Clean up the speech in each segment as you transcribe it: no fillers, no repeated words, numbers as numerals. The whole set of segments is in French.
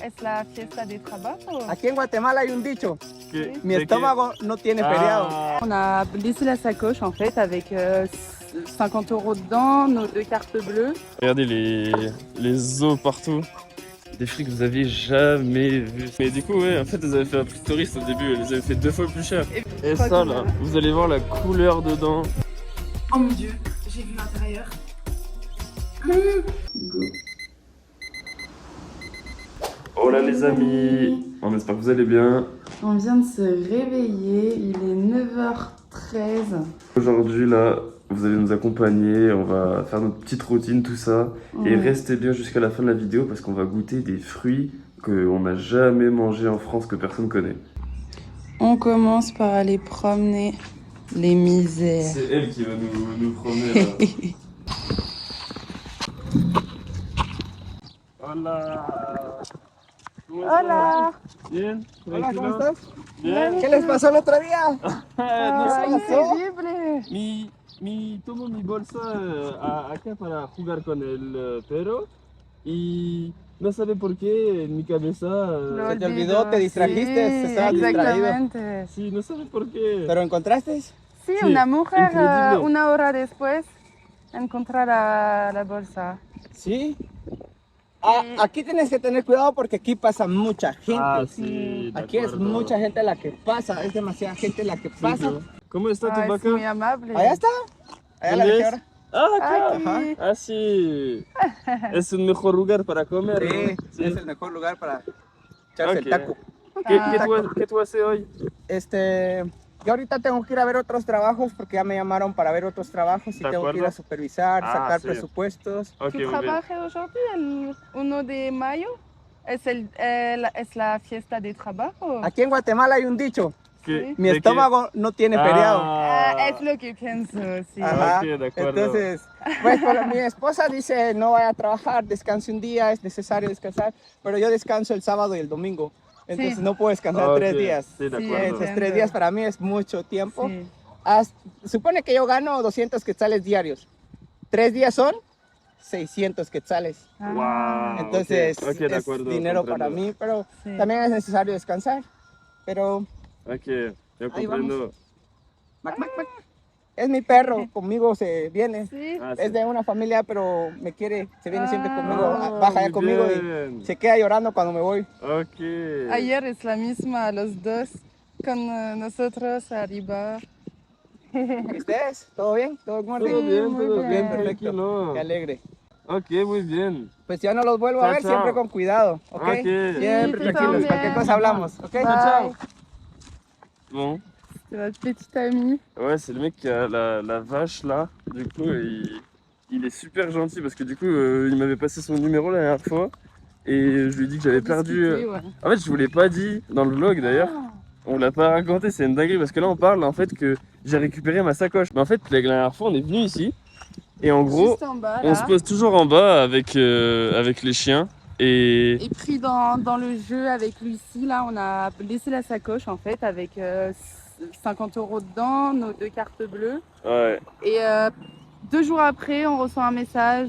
es la fiesta de trabajo. Aquí en Guatemala hay un dicho. ¿Qué? Mi ¿De qué? estómago no tiene feriado. Ah, On a laissé la sacoche en fait avec 50 € dedans, nos 2 cartes bleues. regardez les os partout. Des fruits que vous aviez jamais vus. Mais du coup, ouais, en fait, ils avaient fait un prix touriste au début. Ils avaient fait 2 fois plus cher. Et crois ça, que là, voilà. vous allez voir la couleur dedans. Oh mon dieu, j'ai vu l'intérieur. Oh là, les amis, on espère que vous allez bien. On vient de se réveiller, il est 9h13. Aujourd'hui, là, vous allez nous accompagner. On va faire notre petite routine, tout ça. Et restez bien jusqu'à la fin de la vidéo parce qu'on va goûter des fruits qu'on n'a jamais mangés en France, que personne connaît. On commence par aller promener les misères. C'est elle qui va nous promener là. Hola. Hola. Bien. Hola, ¿cómo Tranquilo. estás? Bien. ¿Qué les pasó el otro día? No Ay, sé. increíble. Tomo mi bolsa acá para jugar con el perro y no sabe por qué en mi cabeza. Se te olvidó, te distrajiste, estabas distraído. Exactamente. Sí, no sabe por qué. ¿Pero encontraste? Sí, Sí, una mujer increíble. una hora después encontró la bolsa. Sí. Ah, aquí tienes que tener cuidado porque aquí pasa mucha gente. Ah, sí, de Aquí es acuerdo. mucha gente la que pasa, es demasiada gente la que Sí, pasa. ¿no? ¿Cómo está tu Ay, vaca? es muy amable. Allá está. Allá la ¿Dónde dejé es? ahora. Ah, acá. Aquí. Ah, sí. Es un mejor lugar para comer, ¿no? Sí, es el mejor lugar para echarse Ok. el taco. ¿Qué tú haces hoy? Yo ahorita tengo que ir a ver otros trabajos porque ya me llamaron para ver otros trabajos y ¿De tengo que ir acuerdo? a supervisar, Ah, sacar sí. presupuestos. Ok, ¿Tu muy bien. trabajo aujourd'hui, el 1 de mayo? Es la fiesta de trabajo. Aquí en Guatemala hay un dicho. ¿Qué? Mi ¿De qué? estómago no tiene feriado. Ah, Es lo que pienso, sí. Ajá. Ok, de acuerdo. Entonces, pues mi esposa dice no vaya a trabajar, descanse un día, es necesario descansar, pero yo descanso el sábado y el domingo. Entonces Sí. no puedo descansar Ok, 3 días. Sí, de Sí, acuerdo. Entonces 3 días para mí es mucho tiempo. Sí. Supone que yo gano 200 quetzales diarios. 3 días son 600 quetzales. Wow. Entonces ok, de es acuerdo, dinero comprendo. para mí, pero Sí. también es necesario descansar. Pero Ok, yo Ahí comprendo. mac, mac, mac. Es mi perro, conmigo se viene. Sí. Ah, Es sí. de una familia, pero me quiere, se viene siempre conmigo, Ah, baja ya muy conmigo bien. y se queda llorando cuando me voy. Ok. Ayer es la misma, los dos con nosotros arriba. ¿Y ustedes? ¿Todo bien? ¿Todo en orden? Todo bien, muy todo bien. bien, Perfecto. tranquilo. Qué alegre. Ok, muy bien. Pues ya no los vuelvo a Chao, ver, chao. siempre con cuidado, ¿ok? Ok. Siempre Sí, tú tranquilos, también. cualquier cosa hablamos, ¿ok? Bye. Ciao. Bon. C'est notre petit ami. Ouais, c'est le mec qui a la vache là. Du coup, il est super gentil parce que du coup, il m'avait passé son numéro la dernière fois et je lui ai dit que j'avais perdu. Discuter, ouais. En fait, je vous l'ai pas dit dans le vlog d'ailleurs. On l'a pas raconté, c'est une dinguerie parce que là on parle en fait que j'ai récupéré ma sacoche. Mais en fait, la dernière fois, on est venu ici et en gros, Juste en bas, on là. se pose toujours en bas avec les chiens et Et pris dans le jeu avec Lucie, là, on a laissé la sacoche en fait avec 50 € dedans, nos 2 cartes bleues. ouais. Et 2 jours après, on reçoit un message.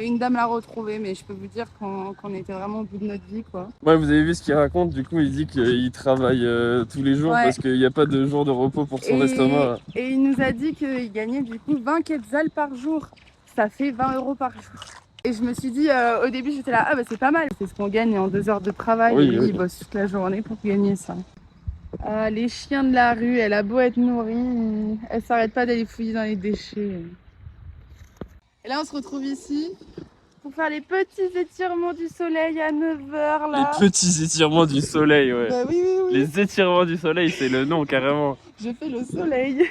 Une dame l'a retrouvé, mais je peux vous dire qu'on était vraiment au bout de notre vie, quoi. Ouais, vous avez vu ce qu'il raconte, du coup il dit qu'il travaille tous les jours Ouais. parce qu'il n'y a pas de jour de repos pour son estomac. Et il nous a dit qu'il gagnait du coup 20 quetzals par jour. Ça fait 20 € par jour. Et je me suis dit, au début j'étais là, ah bah c'est pas mal. C'est ce qu'on gagne en 2 heures de travail. Oui, et lui, oui. il bosse toute la journée pour gagner ça. Les chiens de la rue, elle a beau être nourrie, elle s'arrête pas d'aller fouiller dans les déchets. Et là on se retrouve ici pour faire les petits étirements du soleil à 9h là. Les petits étirements du soleil, ouais. Bah oui, oui, oui. Les étirements du soleil, c'est le nom carrément. Je fais le soleil.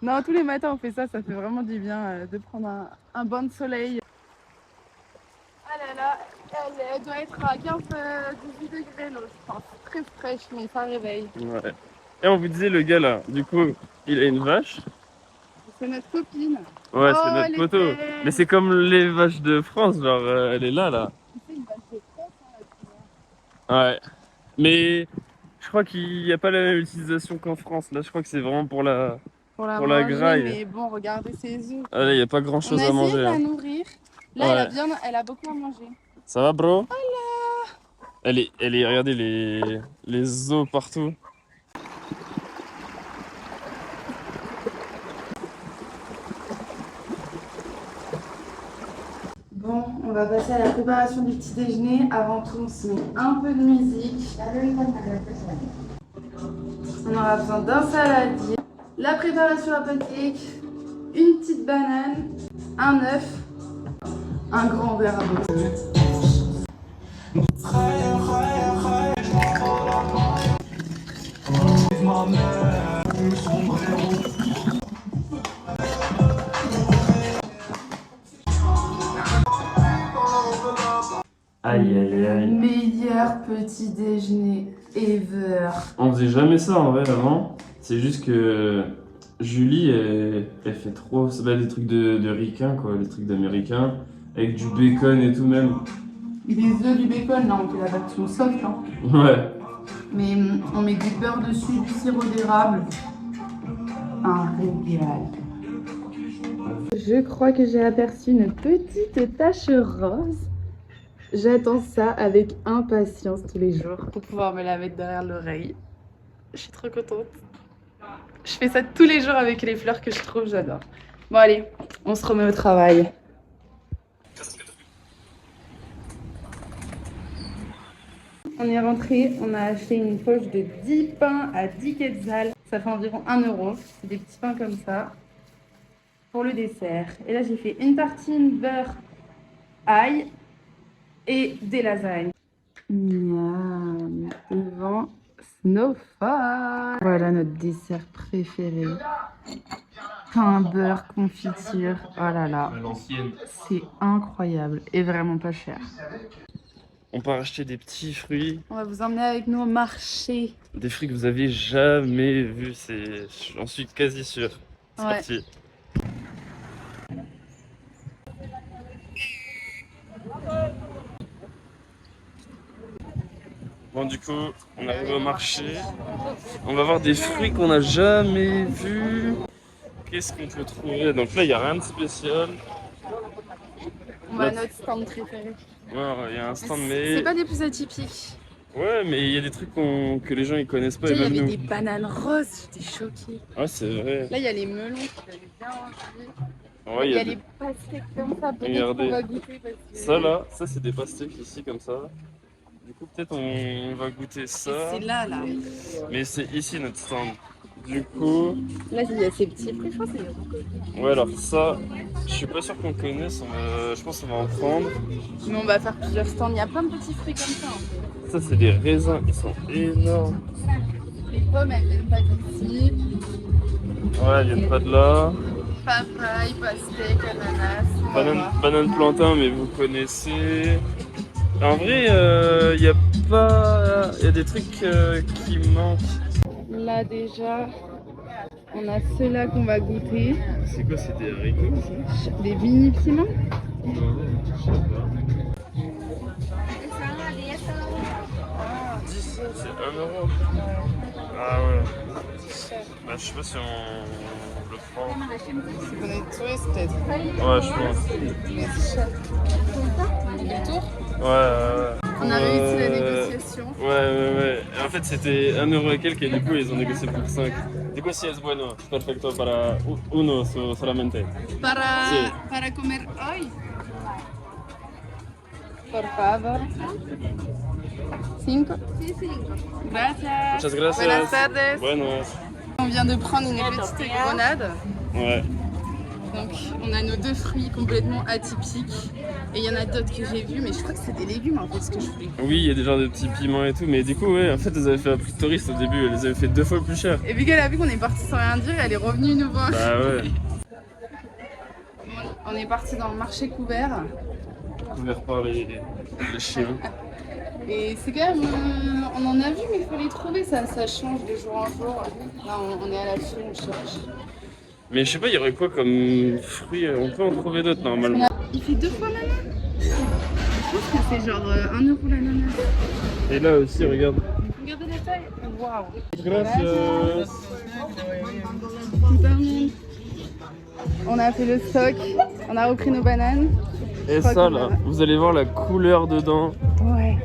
Non, tous les matins on fait ça, ça fait vraiment du bien de prendre un bain de soleil. Ah là là, elle doit être à 15-18 degrés l'eau, je pense. Très fraîche, mais ça réveille. Ouais. Et on vous disait, le gars là, du coup, il a une vache. C'est notre copine. Ouais, Oh, c'est notre elle est poteau. belle. Mais c'est comme les vaches de France, genre, elle est là, là. C'est une vache de France, hein, la couleur. Ouais. Mais je crois qu'il n'y a pas la même utilisation qu'en France. Là, je crois que c'est vraiment pour la. Pour la Pour la manger, graille. mais bon, regardez ses œufs. Ah, là, il n'y a pas grand On chose a à essayé de manger. la Hein. nourrir. Là, Ouais. elle a beaucoup à manger. Ça va, bro? Regardez les os partout. Bon, on va passer à la préparation du petit déjeuner. Avant tout, on se met un peu de musique. On aura besoin d'un saladier, la préparation à pancake, une petite banane, un œuf, un grand verre à boire. Aïe aïe aïe. Meilleur petit déjeuner ever. On faisait jamais ça en vrai avant. C'est juste que Julie, elle fait trop des trucs de ricain, quoi, des trucs d'américain, avec du bacon et tout même. Des œufs, du bacon, là on fait la version soft. Hein. Ouais. Mais on met du beurre dessus, du sirop d'érable. Un régal. Je crois que j'ai aperçu une petite tache rose. J'attends ça avec impatience tous les jours pour pouvoir me la mettre derrière l'oreille. Je suis trop contente. Je fais ça tous les jours avec les fleurs que je trouve, j'adore. Bon allez, on se remet au travail. On est rentré, on a acheté une poche de 10 pains à 10 quetzals. Ça fait environ 1 euro. C'est des petits pains comme ça pour le dessert. Et là, j'ai fait une tartine beurre ail et des lasagnes. Miam, devant Snowfall. Voilà notre dessert préféré. Pain, beurre, confiture. Oh là là, c'est incroyable et vraiment pas cher. On part acheter des petits fruits. On va vous emmener avec nous au marché. Des fruits que vous avez jamais vus, j'en suis quasi sûr. C'est Ouais. parti. Bon, du coup, on arrive au marché. On va voir des fruits qu'on n'a jamais vus. Qu'est-ce qu'on peut trouver? Donc là, il n'y a rien de spécial. On va à notre stand préféré. Ouais, il y a un stand, C'est mais... pas des plus atypiques. Ouais, mais il y a des trucs que les gens ils connaissent pas, Tu et sais, il y même avait nous. des bananes roses, j'étais choquée. Ouais, c'est vrai. Là, il y a les melons qui avaient bien envie. Ouais, Il y a les pastèques comme ça, peut-être Regardez. qu'on va goûter parce que... Ça là, ça c'est des pastèques ici comme ça. Du coup, peut-être on va goûter ça. C'est là. Mais c'est ici notre stand. Du coup, Là, il y a ces petits fruits, je crois que c'est les rouges. ouais, alors ça, je suis pas sûr qu'on connaisse. Je pense qu'on va en prendre. Mais on va faire plusieurs stands. Il y a plein de petits fruits comme ça. En fait. Ça, c'est des raisins, ils sont énormes. Les pommes, elles viennent pas d'ici. Ouais, ils viennent pas de là. Papaye, pastèque, ananas. Banane plantain, mais vous connaissez. En vrai, il y a des trucs qui manquent. Là, déjà, on a ceux-là qu'on va goûter. C'est quoi, c'est des haricots ça? Des mini piments. Non, je sais pas. 10, c'est 1 euro. Ah ouais. Bah, je sais pas si on le prend. C'est qu'on est touristes, peut-être. Ouais, je pense. Mais c'est cher. Le tour. Ouais. On a réussi la négociation. Ouais. En fait, c'était 1 euro et quelques et du coup, ils ont négocié pour 5. Du coup, si es bueno, es perfecto para uno solamente. Sí. Para comer hoy. Por favor. 5. Sí, 5. Gracias. Muchas gracias. Buenas tardes. Buenas. On vient de prendre une petite grenade. Ouais. Donc on a nos 2 fruits complètement atypiques. Et il y en a d'autres que j'ai vus, mais je crois que c'est des légumes en fait ce que je voulais. Oui, il y a des genres de petits piments et tout, mais du coup, ouais, en fait, elles avaient fait un prix de touriste au début, elles les avaient fait 2 fois plus cher. Et vu qu'elle a vu qu'on est parti sans rien dire, elle est revenue nous voir. Bah ouais. On est parti dans le marché couvert. Couvert par les chiens. Et c'est quand même, on en a vu, mais il faut les trouver, ça change de jour en jour. Là, on est à la Chine, on cherche. Mais je sais pas, il y aurait quoi comme fruits? On peut en trouver d'autres normalement. Il fait 2 fois l'ananas. Je pense que c'est genre 1 euro l'ananas. Et là aussi, regarde. Regardez la taille. Waouh. Gracias. On a fait le stock, on a repris nos bananes. Et ça là, vous allez voir la couleur dedans. Ouais.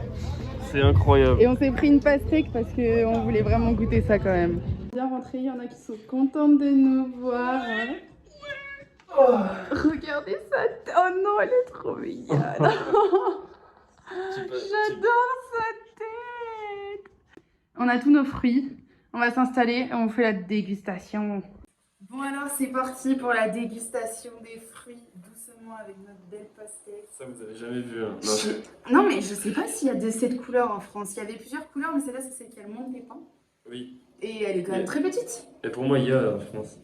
c'est incroyable. Et on s'est pris une pastèque parce qu'on voulait vraiment goûter ça quand même. Bien rentré, il y en a qui sont contentes de nous voir. Hein. Oh, regardez sa tête. Oh non, elle est trop mignonne. J'adore sa tête. On a tous nos fruits. On va s'installer et on fait la dégustation. Bon alors c'est parti pour la dégustation des fruits doucement avec notre belle pastèque. Ça vous avez jamais vu hein. Non mais je sais pas s'il y a cette couleur en France. Il y avait plusieurs couleurs mais celle-là c'est celle qui a le moins de pépins. Oui. Et elle est quand même très petite. Et pour moi il y a en France.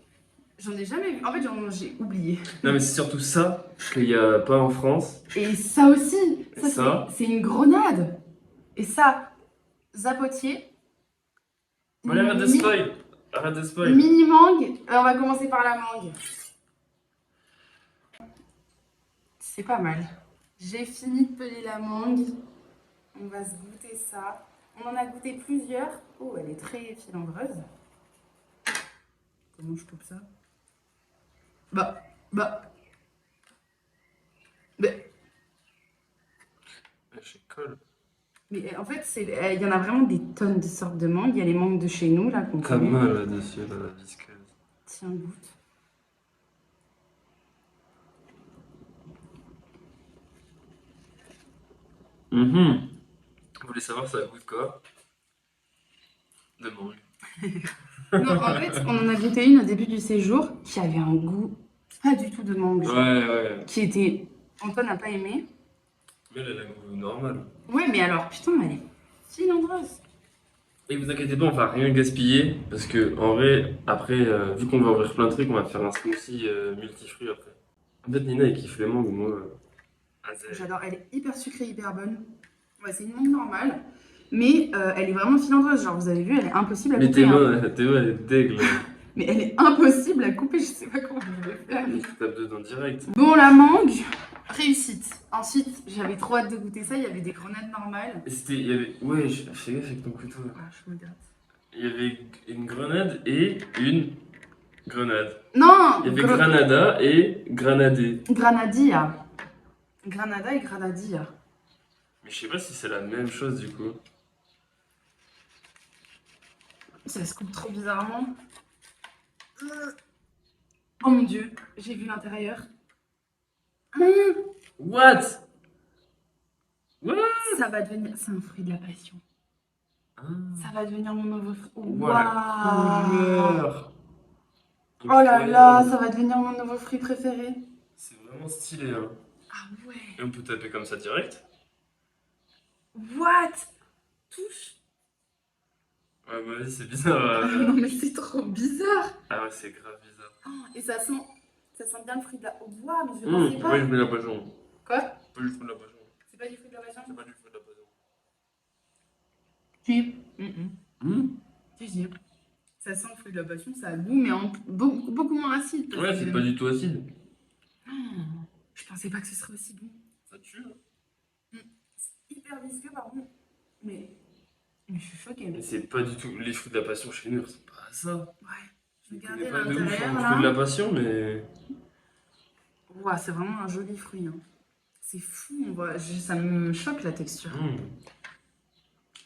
J'en ai jamais vu. En fait j'ai oublié. Non mais c'est surtout ça qu'il n'y a pas en France. Et ça aussi. Ça c'est une grenade. Et ça, zapotier. Voilà, arrête de spoil. Arrête de spoil. Mini mangue. On va commencer par la mangue. C'est pas mal. J'ai fini de peler la mangue. On va se goûter ça. On en a goûté plusieurs. Oh, elle est très filandreuse. Comment je coupe ça? Je colle. Mais en fait, il y en a vraiment des tonnes de sortes de mangues. Il y a les mangues de chez nous, là, qu'on Ta connaît. main là-dessus, là, la visqueuse. Tiens, goûte. Vous voulez savoir ça goûte quoi? De mangue. Non, en fait, on en a goûté une au début du séjour qui avait un goût pas du tout de mangue. Ouais. Qui était... Antoine n'a pas aimé. Mais elle a un goût normal. Ouais, mais alors, putain, elle est filandreuse. Et vous inquiétez pas, on va rien gaspiller. Parce que en vrai, après, vu qu'on va ouvrir plein de trucs, on va faire un smoothie multifruits après. En fait, Nina, elle kiffe les mangues, moi. J'adore, elle est hyper sucrée, hyper bonne. Ouais, c'est une mangue normale. Mais elle est vraiment filandreuse. Genre, vous avez vu, elle est impossible à Mais couper. Théo, elle est dégle. Mais elle est impossible à couper, je sais pas comment je vais faire. Elle se tape dedans direct. Bon, la mangue, réussite. Ensuite, j'avais trop hâte de goûter ça. Il y avait des grenades normales. Et c'était, il y avait, ouais, fais gaffe avec ton couteau. Ah, je me gratte. Il y avait une grenade et une grenade. Non! Il y avait Granada et Granadé. Granadia. Granada et Granadia. Mais je sais pas si c'est la même chose du coup. Ça se coupe trop bizarrement. Oh mon dieu, j'ai vu l'intérieur. What? Ça va devenir... C'est un fruit de la passion. Ça va devenir mon nouveau fruit. Voilà, couleur. Oh là là, ça va devenir mon nouveau fruit préféré. C'est vraiment stylé hein. Ah ouais. Et on peut taper comme ça direct. What? Touche. Ouais, moi aussi c'est bizarre. Non mais c'est trop bizarre. Ah ouais, c'est grave bizarre. Oh, et ça sent bien le fruit de la... Oh, wow, mais je pensais pas. Ouais, je mets la passion. Quoi? Pas du fruit de la passion. C'est pas du fruit de la passion? C'est pas du fruit de la passion. Si. Si. Ça sent le fruit de la passion, ça a le goût, mais beaucoup moins acide. Ouais, c'est pas du tout acide. Je pensais pas que ce serait aussi bon. Ça tue hein. C'est hyper visqueux par contre. Mais je suis choquée. Mais c'est pas du tout les fruits de la passion chez nous, c'est pas ça. Ouais. Regardez Pas de ouf l'intérieur en là. fruits de la passion, mais. Ouais, c'est vraiment un joli fruit. Hein. C'est fou, on voit. Ça me choque la texture.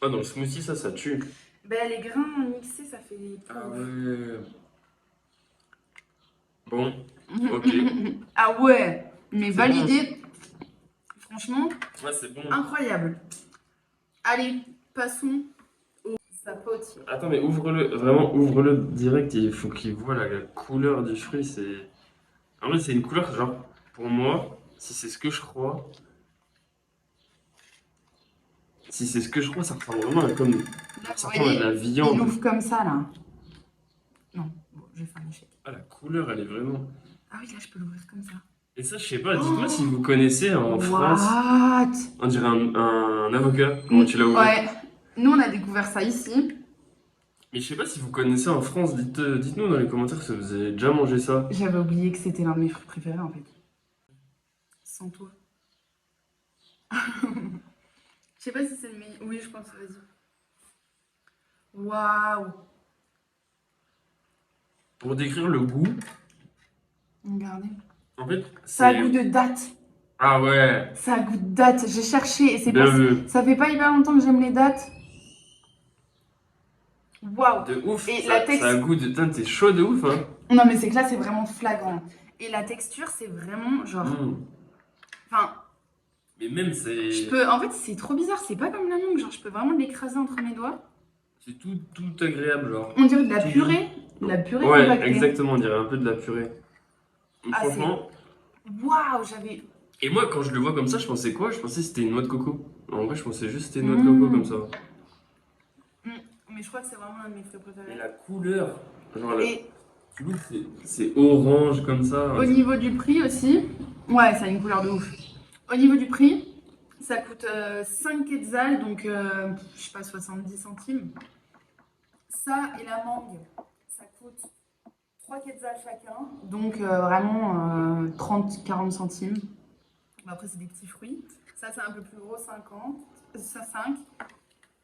Ah, dans le smoothie, ça tue. Ben, les grains mixés, ça fait des... Ah ouais. Bon, ok. Ah ouais, mais validé. Bon. Franchement, Ouais, c'est bon. Incroyable. Allez, passons au zapote. Attends, mais ouvre-le, vraiment, ouvre-le direct. Il faut qu'il voit la couleur du fruit. C'est... En vrai, c'est une couleur, genre, pour moi, si c'est ce que je crois... Si c'est ce que je crois, ça ressemble vraiment à comme... Ça ressemble à de la viande. Il ouvre comme ça, là. Non, bon, je vais faire un échec. Ah, la couleur, elle est vraiment... Ah oui, là, je peux l'ouvrir comme ça. Et ça, je sais pas, dites-moi si vous connaissez en France... What? On dirait un avocat, comment tu l'as ouvert. Ouais, nous, on a découvert ça ici. Mais je sais pas si vous connaissez en France, dites-nous dans les commentaires si vous avez déjà mangé ça. J'avais oublié que c'était l'un de mes fruits préférés, en fait. Sans toi. Je sais pas si c'est le meilleur. Oui, je pense, vas-y. Waouh! Pour décrire le goût, Regardez. en fait, Ça a goût de date. Ah ouais, Ça a goût de date. J'ai cherché et c'est bien pas... vu. Ça fait pas hyper longtemps que j'aime les dates. Waouh. De ouf, Et ça, la texte... ça a goût de... Putain, t'es chaud de ouf, hein. Non mais c'est que là c'est vraiment flagrant. Et la texture c'est vraiment genre... Mm. Enfin, Mais même, c'est... je peux... En fait c'est trop bizarre, c'est pas comme la mangue, genre je peux vraiment l'écraser entre mes doigts. C'est tout agréable, genre. On dirait de la Tout purée. De la purée Ouais, compactée. exactement, on dirait un peu de la purée. Ah, Franchement... Waouh, j'avais... Et moi, quand je le vois comme ça, je pensais quoi? Je pensais que c'était une noix de coco. En vrai, je pensais juste que c'était une noix de coco comme ça. Mais je crois que c'est vraiment un de mes fruits Et préférés. la couleur, genre, Et tu vois, c'est orange comme ça. au niveau du prix aussi, ouais, ça a une couleur de ouf. Au niveau du prix, ça coûte 5 quetzals, donc je sais pas, 70 centimes. Ça et la mangue, ça coûte 3 quetzals chacun, donc vraiment 30-40 centimes. Bon, après, c'est des petits fruits. Ça, c'est un peu plus gros, 50, ça 5.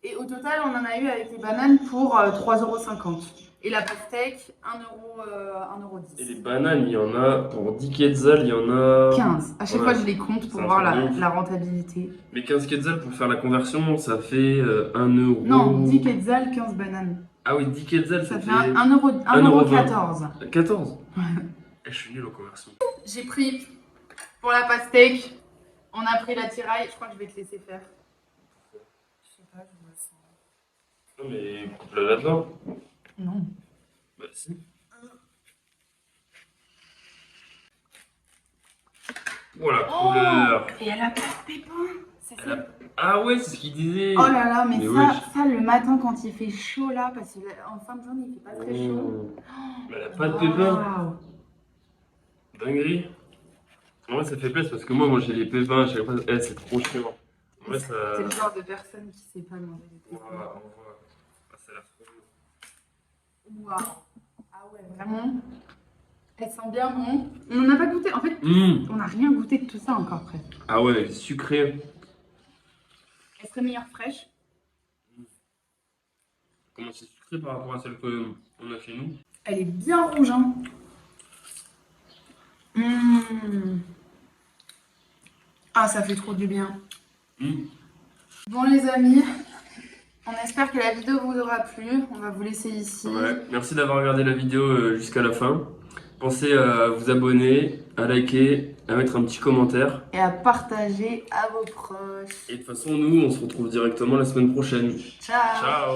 Et au total, on en a eu avec les bananes pour 3,50 €. Et la pastèque, 1,10 Et les €. bananes, il y en a pour 10 quetzals, il y en a. 15. À chaque Ouais. fois, je les compte pour C'est un voir truc de ouf. la rentabilité. Mais 15 quetzals pour faire la conversion, ça fait 1 euro. Non, 10 quetzals, 15 bananes. Ah oui, 10 quetzals, Ça ça fait fait 1,14 €. 14. Eh, je suis nul en conversion. J'ai pris pour la pastèque, on a pris l'attirail. Je crois que je vais te laisser faire. Je sais pas, je me sens. Non, mais coupe-la là-dedans. Non. Bah, si. Oh la couleur! Et elle a pas de pépins. C'est Elle ça. a- Ah ouais, c'est ce qu'il disait! Oh là là, mais, Mais ça, wesh. ça, le matin quand il fait chaud là, parce qu'en fin de journée il fait pas très chaud. Mais elle a pas de pépins! Waouh. Dinguerie! En vrai, ça fait plaisir parce que moi j'ai les pépins à chaque fois. Eh, c'est trop chiant. En vrai, ça. C'est le genre de personne qui sait pas manger des pépins. Voilà, on voit. Ah, ça a l'air trop bon. Waouh. Ah ouais, vraiment. Elle sent bien bon. On n'en a pas goûté. En fait, on n'a rien goûté de tout ça encore presque. Ah ouais, elle est sucrée. Elle serait meilleure fraîche. Comment c'est sucré par rapport à celle qu'on a chez nous? Elle est bien rouge, hein. Ah, ça fait trop du bien. Bon les amis, on espère que la vidéo vous aura plu. On va vous laisser ici. Ouais, merci d'avoir regardé la vidéo jusqu'à la fin. Pensez à vous abonner, à liker, à mettre un petit commentaire. Et à partager à vos proches. Et de toute façon, nous, on se retrouve directement la semaine prochaine. Ciao. Ciao!